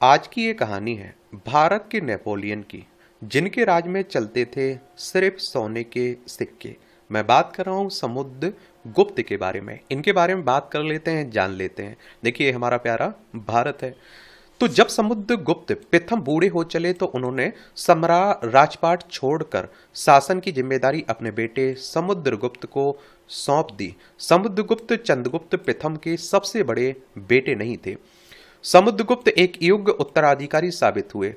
आज की ये कहानी है भारत के नेपोलियन की, जिनके राज में चलते थे सिर्फ सोने के सिक्के। मैं बात कर रहा हूँ समुद्र गुप्त के बारे में। इनके बारे में बात कर लेते हैं, जान लेते हैं। देखिए, हमारा प्यारा भारत है। तो जब समुद्र गुप्त प्रथम बूढ़े हो चले तो उन्होंने समरा राजपाट छोड़कर शासन की जिम्मेदारी अपने बेटे समुद्रगुप्त को सौंप दी। समुद्रगुप्त चंद्रगुप्त प्रथम के सबसे बड़े बेटे नहीं थे। समुद्रगुप्त एक योग्य उत्तराधिकारी साबित हुए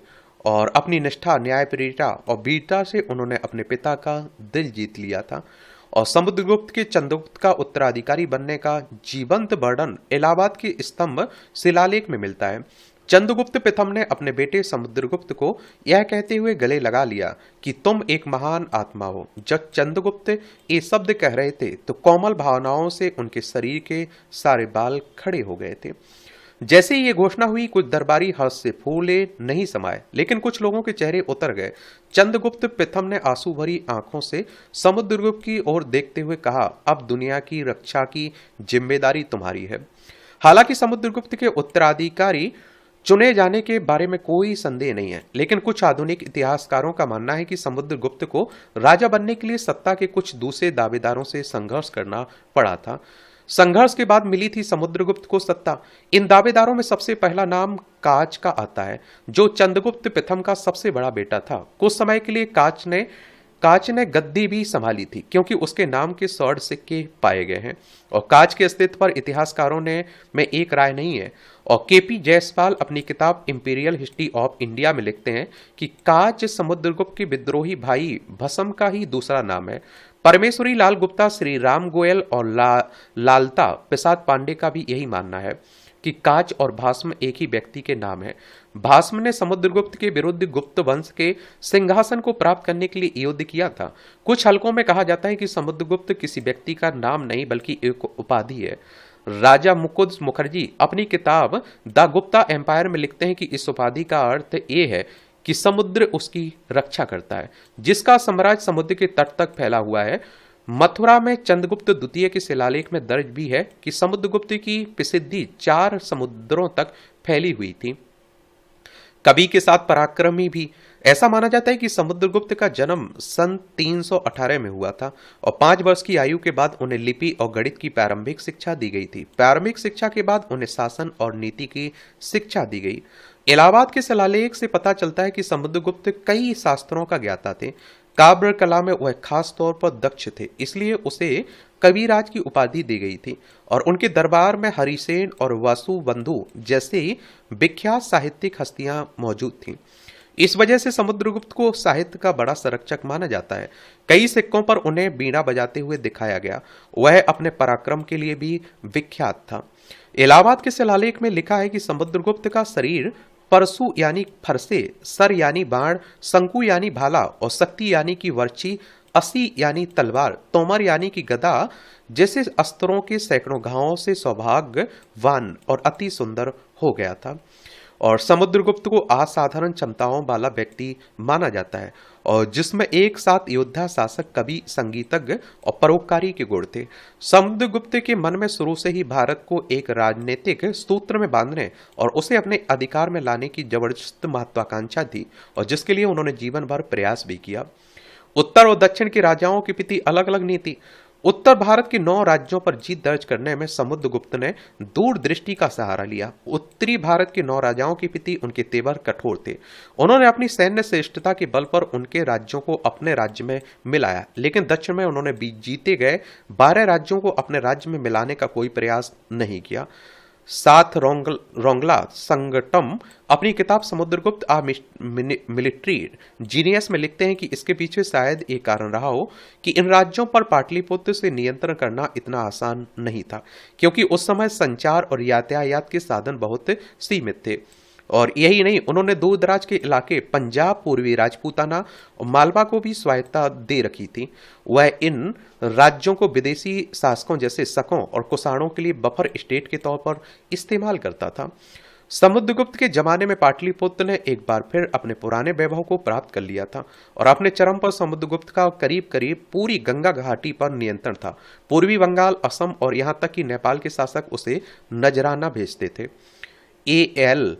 और अपनी निष्ठा, न्यायप्रियता और वीरता से उन्होंने अपने पिता का दिल जीत लिया था। और समुद्रगुप्त के चंद्रगुप्त का उत्तराधिकारी बनने का जीवंत वर्णन इलाहाबाद के स्तंभ शिलालेख में मिलता है। चंद्रगुप्त प्रथम ने अपने बेटे समुद्रगुप्त को यह कहते हुए गले लगा लिया कि तुम एक महान आत्मा हो। जब चंद्रगुप्त ये शब्द कह रहे थे तो कोमल भावनाओं से उनके शरीर के सारे बाल खड़े हो गए थे। जैसे ही ये घोषणा हुई, कुछ दरबारी हर्ष से फूले नहीं समाये, लेकिन कुछ लोगों के चेहरे उतर गए। चंद्रगुप्त प्रथम ने आंसू भरी आंखों से समुद्रगुप्त की ओर देखते हुए कहा, अब दुनिया की रक्षा की जिम्मेदारी तुम्हारी है। हालांकि समुद्रगुप्त के उत्तराधिकारी चुने जाने के बारे में कोई संदेह नहीं है, लेकिन कुछ आधुनिक इतिहासकारों का मानना है कि समुद्रगुप्त को राजा बनने के लिए सत्ता के कुछ दूसरे दावेदारों से संघर्ष करना पड़ा था। संघर्ष के बाद मिली थी समुद्रगुप्त को सत्ता। इन दावेदारों में सबसे पहला नाम काच का आता है, जो चंद्रगुप्त प्रथम का सबसे बड़ा बेटा था। कुछ समय के लिए काच ने गद्दी भी संभाली थी, क्योंकि उसके नाम के स्वर्ण सिक्के पाए गए हैं। और काच के अस्तित्व पर इतिहासकारों में एक राय नहीं है। और केपी जायसवाल अपनी किताब इंपीरियल हिस्ट्री ऑफ इंडिया में लिखते हैं कि काच समुद्रगुप्त के विद्रोही भाई भसम का ही दूसरा नाम है। परमेश्वरी लाल गुप्ता, श्री राम गोयल और लालता प्रसाद पांडे का भी यही मानना है कि काच और भास्म एक ही व्यक्ति के नाम है। भास्म ने समुद्रगुप्त के विरुद्ध गुप्त वंश के सिंहासन को प्राप्त करने के लिए युद्ध किया था। कुछ हलकों में कहा जाता है कि समुद्रगुप्त किसी व्यक्ति का नाम नहीं बल्कि एक उपाधि है। राजा मुकुंद मुखर्जी अपनी किताब द गुप्ता एम्पायर में लिखते हैं कि इस उपाधि का अर्थ ये है कि समुद्र उसकी रक्षा करता है, जिसका साम्राज्य समुद्र के तट तक फैला हुआ है। मथुरा में चंद्रगुप्त द्वितीय के शिलालेख में दर्ज भी है कि समुद्रगुप्त की प्रसिद्धि 4 समुद्रों तक फैली हुई थी। कवि के साथ पराक्रमी भी। ऐसा माना जाता है कि समुद्रगुप्त का जन्म सन 318 में हुआ था और 5 वर्ष की आयु के बाद उन्हें लिपि और गणित की प्रारंभिक शिक्षा दी गई थी। प्रारंभिक शिक्षा के बाद उन्हें शासन और नीति की शिक्षा दी गई। इलाहाबाद के शिलालेख से पता चलता है कि समुद्रगुप्त कई शास्त्रों का ज्ञाता थे। काव्य कला में वह खास तौर पर दक्ष थे, इसलिए उसे कविराज की उपाधि दी गई थी। और उनके दरबार में हरिसेन और वासुबंधु जैसे विख्यात साहित्यिक हस्तियां मौजूद थीं। इस वजह से समुद्रगुप्त को साहित्य का बड़ा संरक्षक माना जाता है। कई सिक्कों पर उन्हें बीड़ा बजाते हुए दिखाया गया। वह अपने पराक्रम के लिए भी विख्यात था। इलाहाबाद के शिलालेख में लिखा है कि समुद्रगुप्त का शरीर परशु यानी फरसे, सर यानी बाण, शंकु यानी भाला और शक्ति यानी कि वर्ची, असी यानी तलवार, तोमर यानी कि गदा जैसे अस्त्रों के सैकड़ों घावों से सौभाग्यवान और अति सुंदर हो गया था। और समुद्रगुप्त को असाधारण क्षमताओं वाला व्यक्ति माना जाता है, और जिसमें एक साथ योद्धा, शासक, कवि, संगीतज्ञ और परोपकारी के गुण थे। समुद्रगुप्त के मन में शुरू से ही भारत को एक राजनीतिक सूत्र में बांधने और उसे अपने अधिकार में लाने की जबरदस्त महत्वाकांक्षा थी, और जिसके लिए उन्होंने जीवन भर प्रयास भी किया। उत्तर और दक्षिण के राजाओं की प्रति अलग अलग नीति। उत्तर भारत के 9 राज्यों पर जीत दर्ज करने में समुद्रगुप्त ने दूरदृष्टि का सहारा लिया। उत्तरी भारत के 9 राजाओं के प्रति उनके तेवर कठोर थे। उन्होंने अपनी सैन्य श्रेष्ठता के बल पर उनके राज्यों को अपने राज्य में मिलाया, लेकिन दक्षिण में उन्होंने जीते गए 12 राज्यों को अपने राज्य में मिलाने का कोई प्रयास नहीं किया। साथ रोंगला संगटम अपनी किताब समुद्रगुप्त मिलिट्री जीनियस में लिखते हैं कि इसके पीछे शायद एक कारण रहा हो कि इन राज्यों पर पाटलिपुत्र से नियंत्रण करना इतना आसान नहीं था, क्योंकि उस समय संचार और यातायात के साधन बहुत सीमित थे। और यही नहीं, उन्होंने दूर दराज के इलाके पंजाब, पूर्वी राजपूताना और मालवा को भी स्वायत्ता दे रखी थी। वह इन राज्यों को विदेशी शासकों जैसे शकों और कुषाणों के लिए बफर स्टेट के तौर पर इस्तेमाल करता था। समुद्रगुप्त के जमाने में पाटलिपुत्र ने एक बार फिर अपने पुराने वैभव को प्राप्त कर लिया था और अपने चरम पर समुद्रगुप्त का करीब करीब पूरी गंगा घाटी पर नियंत्रण था। पूर्वी बंगाल, असम और यहां तक कि नेपाल के शासक उसे नजराना भेजते थे। एल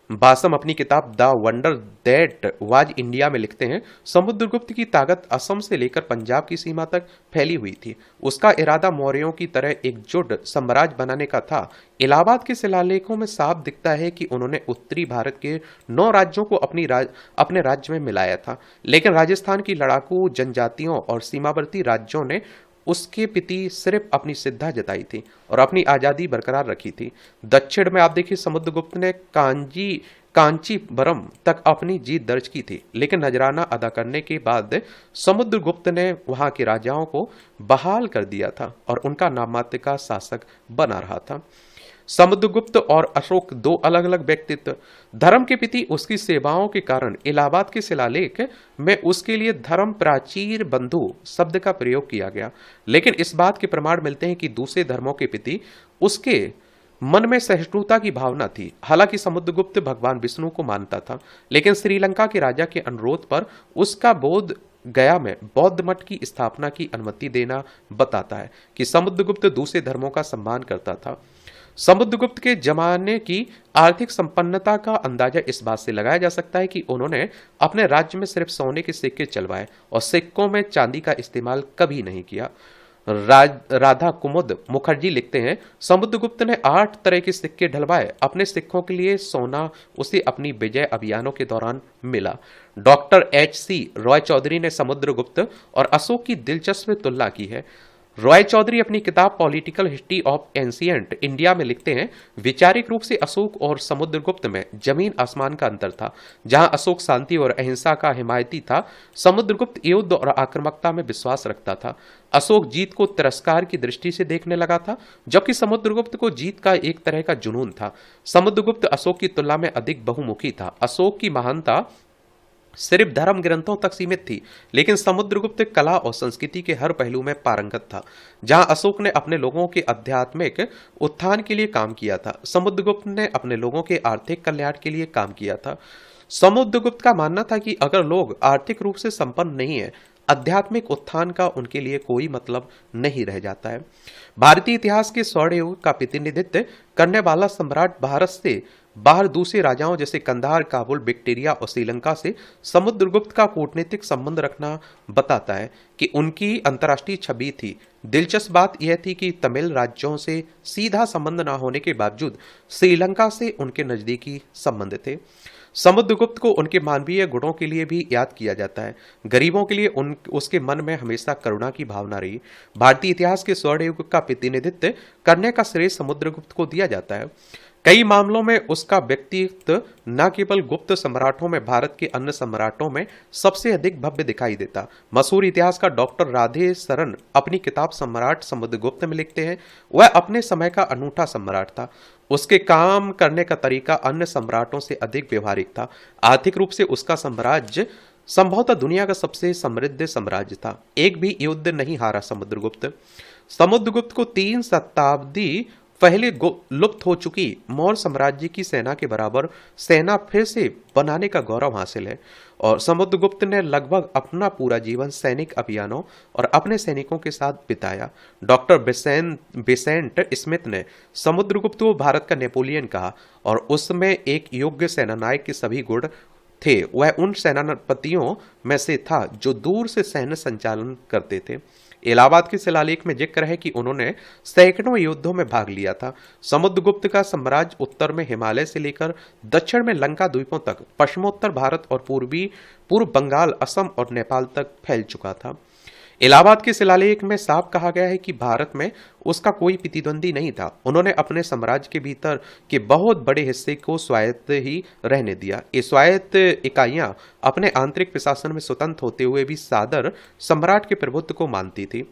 बासम अपनी किताब the wonder that was India में लिखते हैं, समुद्रगुप्त की ताकत असम से लेकर पंजाब की सीमा तक फैली हुई थी। उसका इरादा मौर्यों की तरह एकजुट साम्राज्य बनाने का था। इलाहाबाद के शिलालेखों में साफ दिखता है कि उन्होंने उत्तरी भारत के 9 राज्यों को अपने राज्य में मिलाया था, लेकिन राजस्थान की लड़ाकू जनजातियों और सीमावर्ती राज्यों ने उसके प्रति सिर्फ अपनी श्रद्धा जताई थी और अपनी आजादी बरकरार रखी थी। दक्षिण में आप देखिए, समुद्रगुप्त ने कांचीपुरम तक अपनी जीत दर्ज की थी, लेकिन नजराना अदा करने के बाद समुद्रगुप्त ने वहां के राजाओं को बहाल कर दिया था और उनका नाममात्र का शासक बना रहा था। समुद्रगुप्त और अशोक दो अलग अलग व्यक्तित्व। धर्म के प्रति उसकी सेवाओं के कारण इलाहाबाद के शिलालेख में उसके लिए धर्म प्राचीर बंधु शब्द का प्रयोग किया गया, लेकिन इस बात के प्रमाण मिलते हैं कि दूसरे धर्मों के प्रति उसके मन में सहिष्णुता की भावना थी। हालांकि समुद्रगुप्त भगवान विष्णु को मानता था, लेकिन श्रीलंका के राजा के अनुरोध पर उसका बोध गया में बौद्ध मठ की स्थापना की अनुमति देना बताता है कि समुद्रगुप्त दूसरे धर्मों का सम्मान करता था। समुद्रगुप्त के जमाने की आर्थिक संपन्नता का अंदाजा इस बात से लगाया जा सकता है कि उन्होंने अपने राज्य में सिर्फ सोने के सिक्के चलवाए और सिक्कों में चांदी का इस्तेमाल कभी नहीं किया। राधा कुमुद मुखर्जी लिखते हैं, समुद्रगुप्त ने 8 तरह के सिक्के ढलवाए। अपने सिक्कों के लिए सोना उसे अपनी विजय अभियानों के दौरान मिला। Doctor H.C. रॉय चौधरी ने समुद्रगुप्त और अशोक की दिलचस्प तुलना की है। रॉय चौधरी अपनी किताब political history of ancient India में लिखते हैं, वैचारिक रूप से अशोक और समुद्रगुप्त में जमीन आसमान का अंतर था। जहां अशोक शांति और अहिंसा का हिमायती था, समुद्रगुप्त युद्ध और आक्रामकता में विश्वास रखता था। अशोक जीत को तिरस्कार की दृष्टि से देखने लगा था, जबकि समुद्रगुप्त को जीत का एक तरह का जुनून था। समुद्रगुप्त अशोक की तुलना में अधिक बहुमुखी था। अशोक की महानता सिर्फ धर्म ग्रंथों तक सीमित थी, लेकिन समुद्रगुप्त कला और संस्कृति के हर पहलू में पारंगत था। जहां अशोक ने अपने लोगों के आध्यात्मिक उत्थान के लिए काम किया था, समुद्रगुप्त ने अपने लोगों के आर्थिक कल्याण के लिए काम किया था। समुद्रगुप्त का मानना था कि अगर लोग आर्थिक रूप से संपन्न नहीं है, आध्यात्मिक उत्थान का उनके लिए कोई मतलब नहीं रह जाता है। भारतीय इतिहास के स्वर्ण युग का प्रतिनिधित्व करने वाला सम्राट भारत से बाहर दूसरे राजाओं जैसे कंधार, काबुल, विक्टोरिया और श्रीलंका से समुद्रगुप्त का कूटनीतिक संबंध रखना बताता है कि उनकी अंतर्राष्ट्रीय छवि थी। दिलचस्प बात यह थी कि तमिल राज्यों से सीधा संबंध न होने के बावजूद श्रीलंका से उनके नजदीकी संबंध थे। समुद्रगुप्त को उनके मानवीय गुणों के लिए भी याद किया जाता है। गरीबों के लिए उसके मन में हमेशा करुणा की भावना रही। भारतीय इतिहास के स्वर्ण युग का प्रतिनिधित्व करने का श्रेय समुद्रगुप्त को दिया जाता है। कई मामलों में उसका व्यक्तित्व न केवल गुप्त सम्राटों में, भारत के अन्य सम्राटों में सबसे अधिक भव्य दिखाई देता। मशहूर इतिहासकार डॉक्टर राधे सरन अपनी किताब सम्राट समुद्रगुप्त में लिखते हैं, वह अपने समय का अनूठा सम्राट था। उसके काम करने का तरीका अन्य सम्राटों से अधिक व्यवहारिक था। आर्थिक रूप से उसका साम्राज्य संभवतः दुनिया का सबसे समृद्ध साम्राज्य था। एक भी युद्ध नहीं हारा समुद्रगुप्त। समुद्रगुप्त को 3 शताब्दी पहले लुप्त हो चुकी मौर्य साम्राज्य की सेना के बराबर सेना फिर से बनाने का गौरव हासिल है और समुद्रगुप्त ने लगभग अपना पूरा जीवन सैनिक अभियानों और अपने सैनिकों के साथ बिताया। डॉक्टर बेसेंट स्मिथ ने समुद्रगुप्त को भारत का नेपोलियन कहा और उसमें एक योग्य सेनानायक के सभी गुण थे। वह उन सेनापतियों में से था जो दूर से सैन्य संचालन करते थे। इलाहाबाद के शिलालेख में जिक्र है कि उन्होंने सैकड़ों युद्धों में भाग लिया था। समुद्रगुप्त का साम्राज्य उत्तर में हिमालय से लेकर दक्षिण में लंका द्वीपों तक, पश्चिमोत्तर भारत और पूर्व बंगाल, असम और नेपाल तक फैल चुका था। इलाहाबाद के शिलालेख में साफ कहा गया है कि भारत में उसका कोई प्रतिद्वंदी नहीं था। उन्होंने अपने साम्राज्य के भीतर के बहुत बड़े हिस्से को स्वायत्त ही रहने दिया। ये स्वायत्त इकाइयां अपने आंतरिक प्रशासन में स्वतंत्र होते हुए भी सादर सम्राट के प्रभुत्व को मानती थी।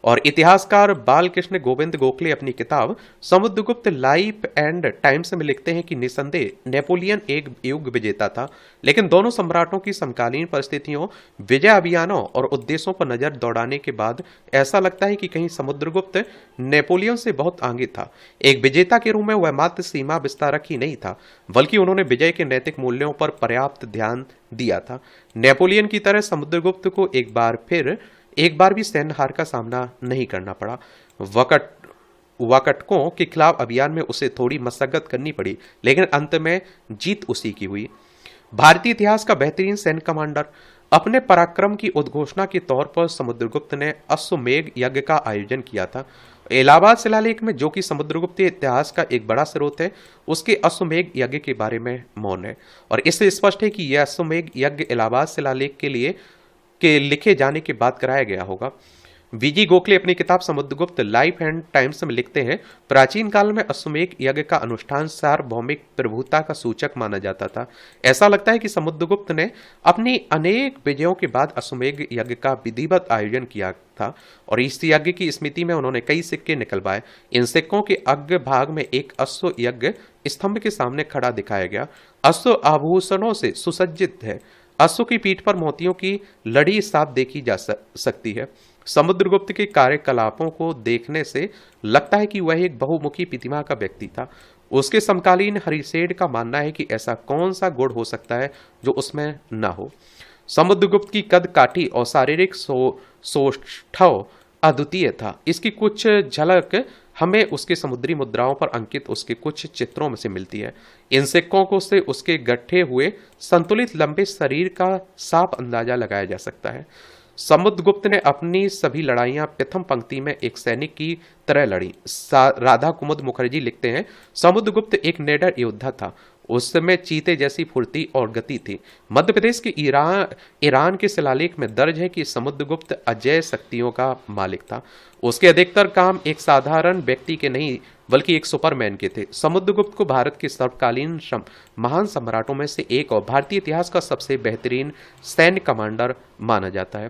और इतिहासकार बालकृष्ण गोविंद गोखले अपनी किताब समुद्रगुप्त लाइफ एंड टाइम्स में लिखते हैं कि निसंदेह नेपोलियन एक युग विजेता था, लेकिन दोनों सम्राटों की समकालीन परिस्थितियों, विजय अभियानों और उद्देश्यों पर नजर दौड़ाने के बाद ऐसा लगता है कि कहीं समुद्रगुप्त नेपोलियन से बहुत आगे था। एक विजेता के रूप में वह मात्र सीमा विस्तारक ही नहीं था, बल्कि उन्होंने विजय के नैतिक मूल्यों पर पर्याप्त ध्यान दिया था। नेपोलियन की तरह समुद्रगुप्त को एक बार भी सैन्य हार का सामना नहीं करना पड़ा। वाकटकों के खिलाफ अभियान में उसे थोड़ी मशक्कत करनी पड़ी, लेकिन अंत में जीत उसी की हुई। भारतीय इतिहास का बेहतरीन सैन्य कमांडर। अपने पराक्रम की उद्घोषणा के तौर पर समुद्रगुप्त ने अश्वमेध यज्ञ का आयोजन किया था। इलाहाबाद शिलालेख में, जो कि समुद्रगुप्त इतिहास का एक बड़ा स्रोत है, उसके अश्वमेध यज्ञ के बारे में मौन है, और इससे स्पष्ट है कि यह अश्वमेध यज्ञ इलाहाबाद शिलालेख के लिखे जाने के बाद कराया गया होगा। वीजी गोखले अपनी किताब समुद्रगुप्त लाइफ एंड टाइम्स में लिखते हैं, प्राचीन काल में अश्वमेध यज्ञ का अनुष्ठान सार्वभौमिक प्रभुता का सूचक माना जाता था। ऐसा लगता है कि समुद्रगुप्त ने अपनी अनेक विजयों के बाद अश्वमेध यज्ञ का विधिवत आयोजन किया था, और इस यज्ञ की स्मृति में उन्होंने कई सिक्के निकलवाए। इन सिक्कों के अग्र भाग में एक अश्व यज्ञ स्तंभ के सामने खड़ा दिखाया गया। अश्व आभूषणों से सुसज्जित है। अश्व की पीठ पर मोतियों की लड़ी साफ देखी जा सकती है। समुद्रगुप्त के कार्यकलापों को देखने से लगता है कि वह एक बहुमुखी प्रतिभा का व्यक्ति था। उसके समकालीन हरिसेठ का मानना है कि ऐसा कौन सा गुण हो सकता है जो उसमें न हो। समुद्रगुप्त की कद काठी और शारीरिक सौष्ठव अद्वितीय था। इसकी कुछ झलक हमें उसके समुद्री मुद्राओं पर अंकित उसके कुछ चित्रों में से मिलती है। इन सिक्कों को से उसके गट्ठे हुए संतुलित लंबे शरीर का साफ अंदाजा लगाया जा सकता है। समुद्रगुप्त ने अपनी सभी लड़ाइयां प्रथम पंक्ति में एक सैनिक की तरह लड़ी। राधा कुमुद मुखर्जी लिखते हैं, समुद्रगुप्त एक निडर योद्धा था। उस समय चीते जैसी फुर्ती और गति थी। मध्य प्रदेश के ईरान के शिलालेख में दर्ज है कि समुद्रगुप्त अजय शक्तियों का मालिक था। उसके अधिकतर काम एक साधारण व्यक्ति के नहीं बल्कि एक सुपरमैन के थे। समुद्रगुप्त को भारत के सर्वकालीन महान सम्राटों में से एक और भारतीय इतिहास का सबसे बेहतरीन सैन्य कमांडर माना जाता है।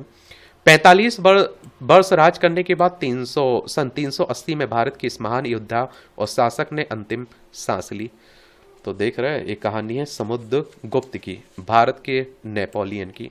45 वर्ष राज करने के बाद सन 380 में भारत के इस महान योद्धा और शासक ने अंतिम सांस ली। तो देख रहे हैं, एक कहानी है समुद्रगुप्त की, भारत के नेपोलियन की।